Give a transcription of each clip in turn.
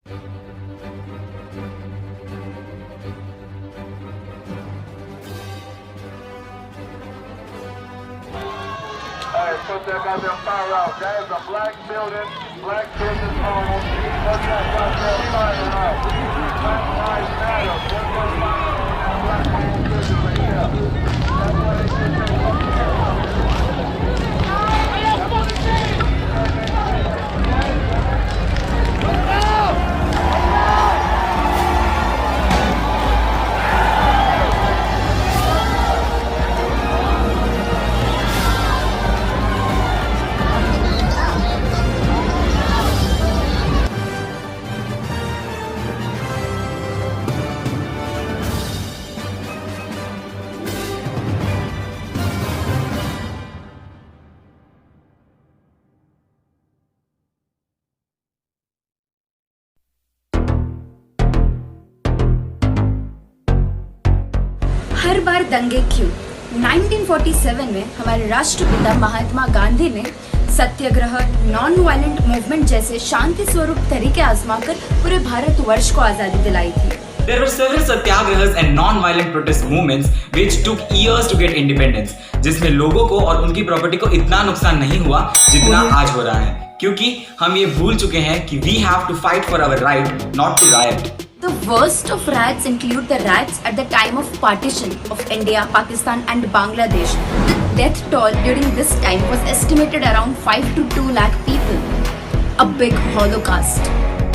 Hey, put that goddamn fire out. That is a black building, black business owner. Put that goddamn fire out. Black lives matter. Put that fire on that black owned business right there. That's why they get their fucking head up. That's what it is. हर बार दंगे क्यों? 1947 में हमारे राष्ट्रपिता महात्मा गांधी ने सत्याग्रह, non violent movement जैसे शांति स्वरूप तरीके आजमाकर पूरे भारतवर्ष को आजादी दिलाई थी। There were several satyagrahas and non-violent protest movements which took years to get independence, जिसमें लोगों को और उनकी प्रॉपर्टी को इतना नुकसान नहीं हुआ जितना आज हो रहा है, क्योंकि हम ये भूल चुके हैं कि we have to fight for our right, not to riot. The worst of riots include the riots at the time of partition of India, Pakistan and Bangladesh. The death toll during this time was estimated around 5 to 2 lakh people. A big holocaust.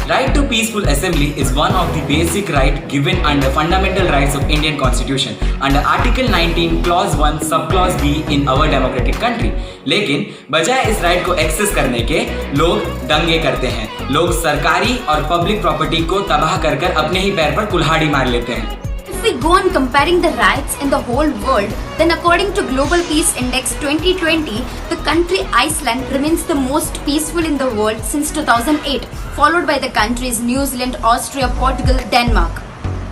Right to peaceful assembly is one of the basic right given under fundamental rights of Indian Constitution under Article 19 Clause 1 Subclause B in our democratic country. लेकिन बजाय इस right को access करने के लोग दंगे करते हैं। लोग सरकारी और पब्लिक प्रॉपर्टी को तबाह कर कर अपने ही पैर पर कुल्हाड़ी मार लेते हैं। If we go on comparing the riots in the whole world, then according to Global Peace Index 2020, the country Iceland remains the most peaceful in the world since 2008, followed by the countries New Zealand, Austria, Portugal, Denmark.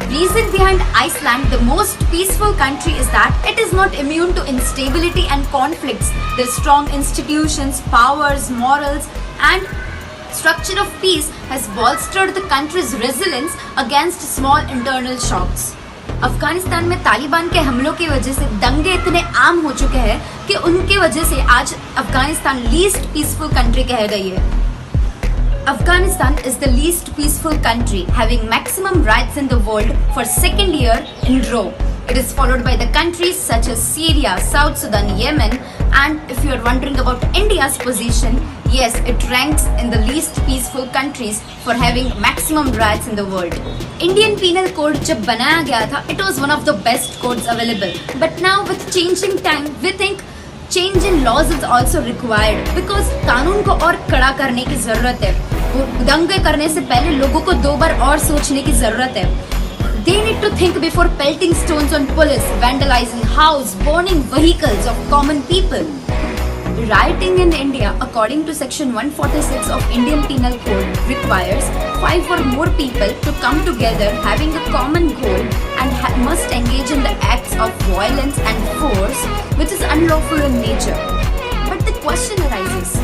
Reason behind Iceland, the most peaceful country, is that it is not immune to instability and conflicts. Their strong institutions, powers, morals, and structure of peace has bolstered the country's resilience against small internal shocks. Afghanistan में तालिबान के हमलों की वजह से दंगे इतने आम हो चुके हैं कि उनके वजह से आज अफगानिस्तान लीस्ट पीसफुल कंट्री कह गई है। Afghanistan is the least peaceful country, having maximum riots in the world for second year in row. It is followed by the countries such as Syria, South Sudan, Yemen, and if you are wondering about India's position, yes, it ranks in the least peaceful countries for having maximum riots in the world. Indian Penal Code जब बनाया गया था, it was one of the best codes available. But now with changing time, we think change in laws is also required because कानून को और कड़ा करने की जरूरत है। दंगे करने से पहले लोगों को 2 बार और सोचने की जरूरत है। They need to think before pelting stones on police, vandalizing houses, burning vehicles of common people. Rioting in India, according to Section 146 of Indian Penal Code, requires 5 or more people to come together having a common goal and must engage in the acts of violence and force, which is unlawful in nature. But the question arises,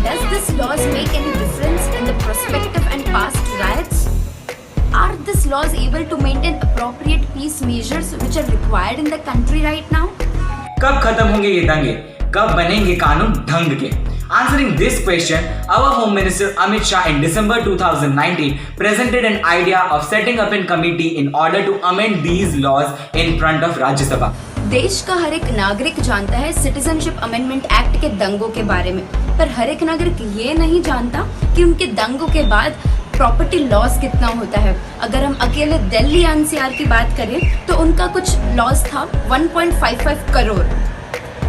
does this laws make any difference in the prospective and past riots? Are these laws able to maintain appropriate peace measures which are required in the country right now? कब खत्म होंगे ये दंगे? कब बनेंगे कानून ढंग के? Answering this question, our Home Minister Amit Shah in December 2019 presented an idea of setting up a committee in order to amend these laws in front of Rajya Sabha. देश का हर एक नागरिक जानता है सिटीजनशिप अमेंडमेंट एक्ट के दंगों के बारे में, पर हर एक नागरिक ये नहीं जानता कि उनके दंगों के बाद प्रॉपर्टी लॉस कितना होता है। अगर हम अकेले दिल्ली एनसीआर की बात करें तो उनका कुछ लॉस था 1.55 करोड़।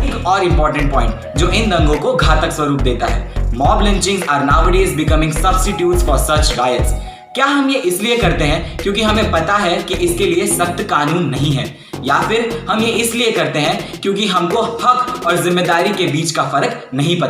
एक और इम्पोर्टेंट पॉइंट जो इन दंगों को घातक स्वरूप देता है, mob lynchings are nowadays becoming substitutes for such rights. क्या हम ये इसलिए करते हैं क्योंकि हमें पता है कि इसके लिए सख्त कानून नहीं है, या फिर हम ये इसलिए करते हैं क्योंकि हमको हक और जिम्मेदारी के बीच का फर्क नहीं पता।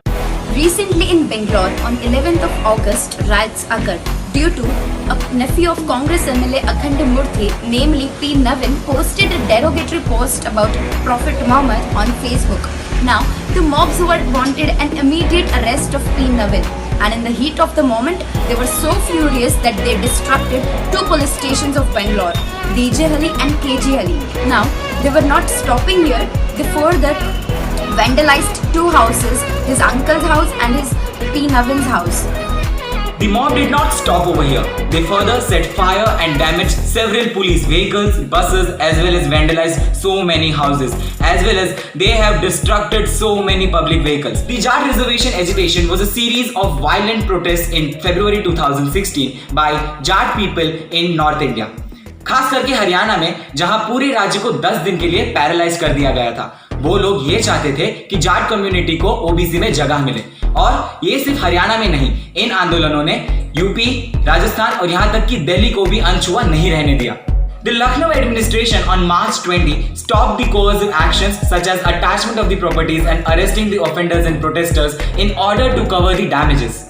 Recently in Bangalore, on 11th of August, riots occurred due to a nephew of Congress MLA Akhand Murthy, namely P. Navin, posted a derogatory post about Prophet Muhammad on Facebook. Now, The mobs wanted an immediate arrest of P. Navin, and in the heat of the moment, they were so furious that they destructed 2 police stations of Bangalore, DJ Halli and KG Halli. Now, they were not stopping here. They further vandalized 2 houses, his uncle's house and his P. Navin's house. The mob did not stop over here. They further set fire and damaged several police vehicles, buses, as well as vandalized so many houses, as well as they have destructed so many public vehicles. The Jat reservation agitation was a series of violent protests in February 2016 by Jat people in North India. खास करके हरियाणा में, जहां पूरे राज्य को 10 दिन के लिए पैरालाइज कर दिया गया था। वो लोग ये चाहते थे कि जाट कम्युनिटी को ओबीसी में जगह मिले, और ये सिर्फ हरियाणा में नहीं, इन आंदोलनों ने यूपी, राजस्थान और यहाँ तक कि दिल्ली को भी अनछुआ नहीं रहने दिया। The Lucknow administration on March 20 stopped the coercive actions such as attachment of the properties and arresting the offenders and protesters in order to cover the damages.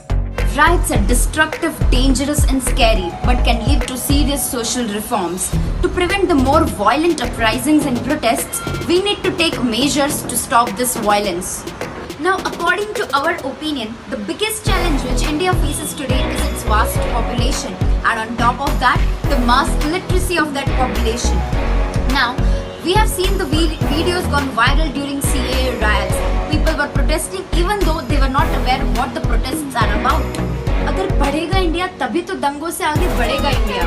Riots are destructive, dangerous and scary, but can lead to serious social reforms. To prevent the more violent uprisings and protests, we need to take measures to stop this violence. Now, according to our opinion, the biggest challenge which India faces today is its vast population, and on top of that, the mass illiteracy of that population. Now, we have seen the videos gone viral during CAA riots. People were protesting even though they were not aware what the protests are about. अगर बढ़ेगा India तभी तो दंगों से आगे बढ़ेगा India.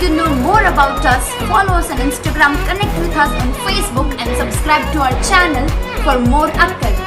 To know more about us, follow us on Instagram, connect with us on Facebook and subscribe to our channel for more updates.